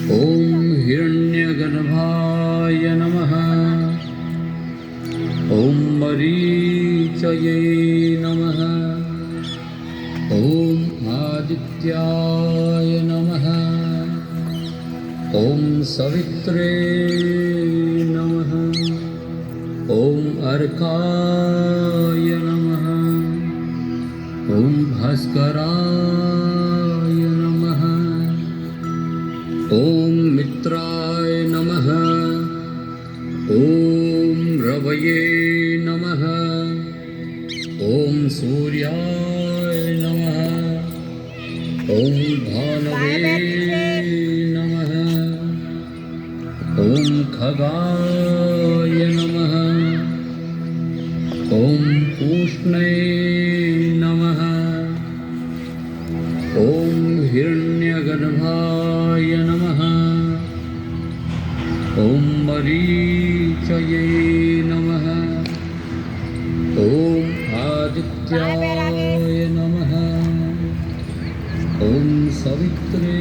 ॐ हिरण्यगर्भाय नमः। ॐ मरीचये नमः। ॐ आदित्याय नमः। ॐ सवित्रे नमः। ॐ अर्काय नमः। ॐ भास्कराय नमः। ॐ मित्राय नमः। ॐ रवये नमः। ॐ सूर्याय नमः। ॐ भानवे नमः। ॐ खगाय नमः। ॐ पूष्णे नमः। ॐ हिरण्यगर्भाय नमः। ॐ मरीचये नमः। ॐ आदित्याय नमः। ॐ सवित्रे